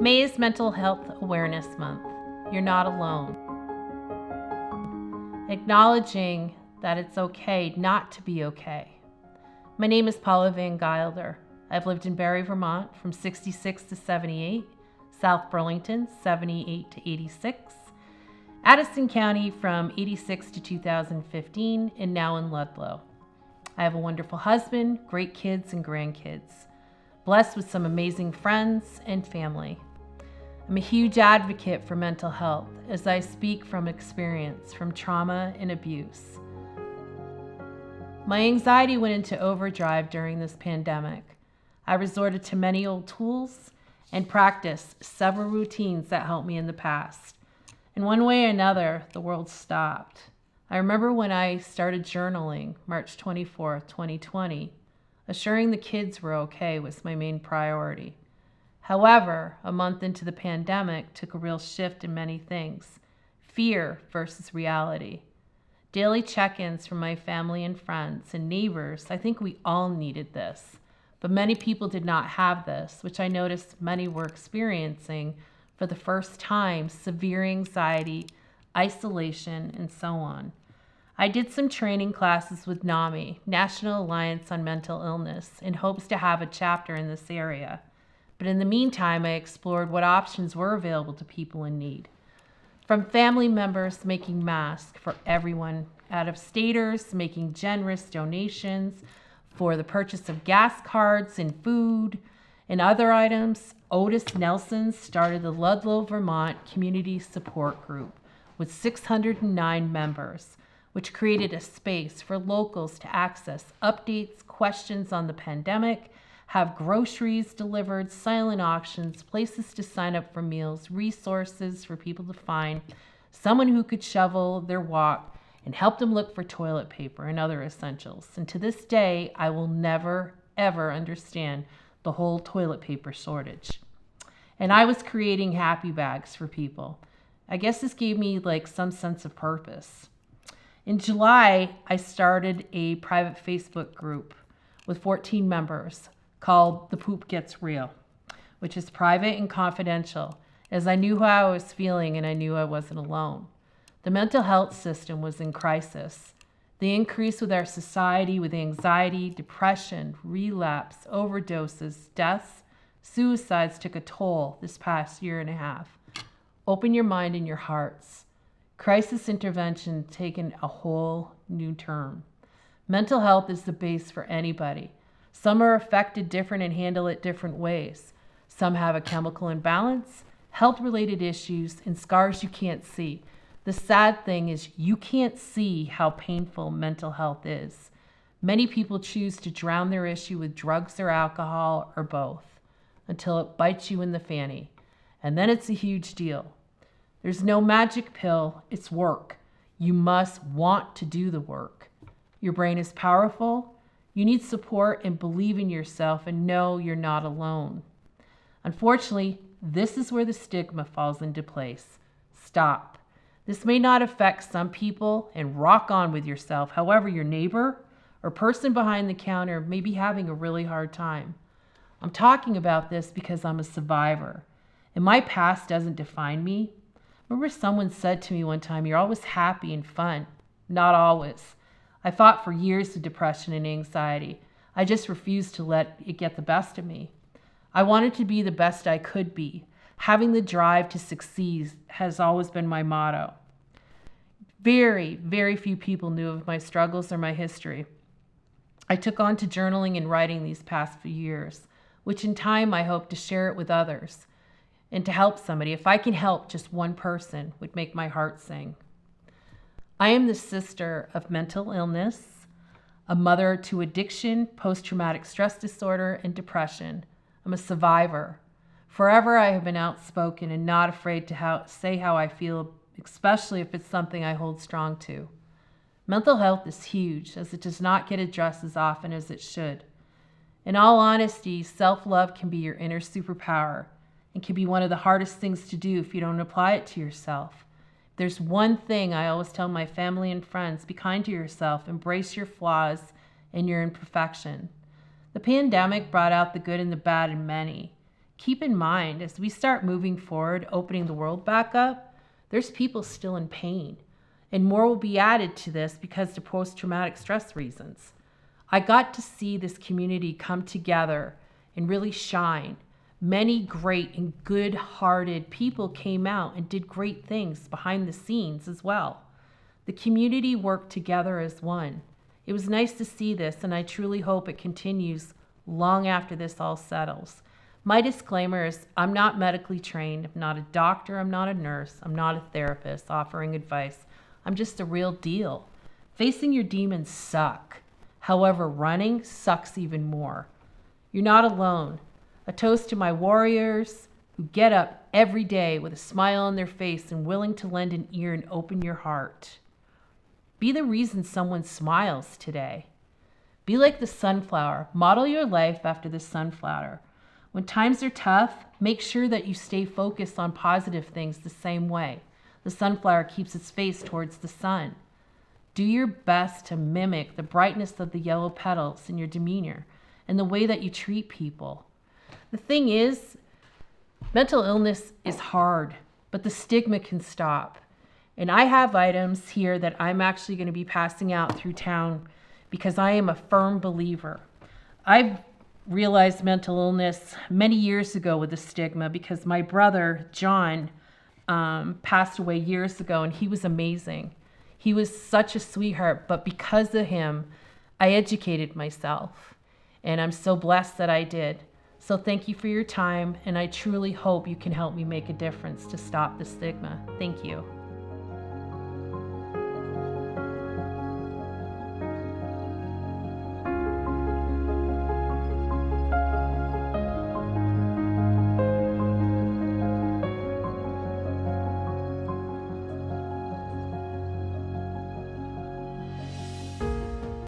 May is Mental Health Awareness Month. You're not alone. Acknowledging that it's okay not to be okay. My name is Paula VanGuilder. I've lived in Barre, Vermont from 66 to 78, South Burlington 78 to 86, Addison County from 86 to 2015, and now in Ludlow. I have a wonderful husband, great kids and grandkids, blessed with some amazing friends and family. I'm a huge advocate for mental health as I speak from experience, from trauma and abuse. My anxiety went into overdrive during this pandemic. I resorted to many old tools and practiced several routines that helped me in the past. In one way or another, the world stopped. I remember when I started journaling, March 24th, 2020, assuring the kids were okay was my main priority. However, a month into the pandemic took a real shift in many things. Fear versus reality. Daily check-ins from my family and friends and neighbors, I think we all needed this. But many people did not have this, which I noticed many were experiencing for the first time, severe anxiety, isolation, and so on. I did some training classes with NAMI, National Alliance on Mental Illness, in hopes to have a chapter in this area. But in the meantime, I explored what options were available to people in need. From family members making masks for everyone, out-of-staters making generous donations for the purchase of gas cards and food and other items, Otis Nelson started the Ludlow, Vermont Community Support Group with 609 members, which created a space for locals to access updates, questions on the pandemic, have groceries delivered, silent auctions, places to sign up for meals, resources for people to find, someone who could shovel their walk and help them look for toilet paper and other essentials. And to this day, I will never, ever understand the whole toilet paper shortage. And I was creating happy bags for people. I guess this gave me some sense of purpose. In July, I started a private Facebook group with 14 members called The Poop Gets Real, which is private and confidential, as I knew how I was feeling and I knew I wasn't alone. The mental health system was in crisis. The increase with our society with anxiety, depression, relapse, overdoses, deaths, suicides took a toll this past year and a half. Open your mind and your hearts. Crisis intervention taken a whole new turn. Mental health is the base for anybody. Some are affected different and handle it different ways. Some have a chemical imbalance, health-related issues, and scars you can't see. The sad thing is you can't see how painful mental health is. Many people choose to drown their issue with drugs or alcohol or both until it bites you in the fanny. And then it's a huge deal. There's no magic pill, it's work. You must want to do the work. Your brain is powerful. You need support and believe in yourself and know you're not alone. Unfortunately, this is where the stigma falls into place. Stop. This may not affect some people and rock on with yourself. However, your neighbor or person behind the counter may be having a really hard time. I'm talking about this because I'm a survivor and my past doesn't define me. Remember someone said to me one time, "You're always happy and fun." Not always. I fought for years with depression and anxiety. I just refused to let it get the best of me. I wanted to be the best I could be. Having the drive to succeed has always been my motto. Very, very few people knew of my struggles or my history. I took on to journaling and writing these past few years, which in time I hope to share it with others and to help somebody. If I can help just one person, would make my heart sing. I am the sister of mental illness, a mother to addiction, post-traumatic stress disorder, and depression. I'm a survivor. Forever I have been outspoken and not afraid to say how I feel, especially if it's something I hold strong to. Mental health is huge, as it does not get addressed as often as it should. In all honesty, self-love can be your inner superpower and can be one of the hardest things to do if you don't apply it to yourself. There's one thing I always tell my family and friends: be kind to yourself, embrace your flaws and your imperfection. The pandemic brought out the good and the bad in many. keep in mind, as we start moving forward, opening the world back up, there's people still in pain. And more will be added to this because of post-traumatic stress reasons. I got to see this community come together and really shine. Many great and good-hearted people came out and did great things behind the scenes as well. The community worked together as one. It was nice to see this, and I truly hope it continues long after this all settles. My disclaimer is I'm not medically trained. I'm not a doctor. I'm not a nurse. I'm not a therapist offering advice. I'm just a real deal. Facing your demons suck. However, running sucks even more. You're not alone. A toast to my warriors who get up every day with a smile on their face and willing to lend an ear and open your heart. Be the reason someone smiles today. Be like the sunflower. Model your life after the sunflower. When times are tough, make sure that you stay focused on positive things the same way. The sunflower keeps its face towards the sun. Do your best to mimic the brightness of the yellow petals in your demeanor and the way that you treat people. The thing is, mental illness is hard, but the stigma can stop. And I have items here that I'm actually going to be passing out through town because I am a firm believer. I've realized mental illness many years ago with the stigma because my brother, John, passed away years ago, and he was amazing. He was such a sweetheart, but because of him, I educated myself, and I'm so blessed that I did. So thank you for your time, and I truly hope you can help me make a difference to stop the stigma. Thank you.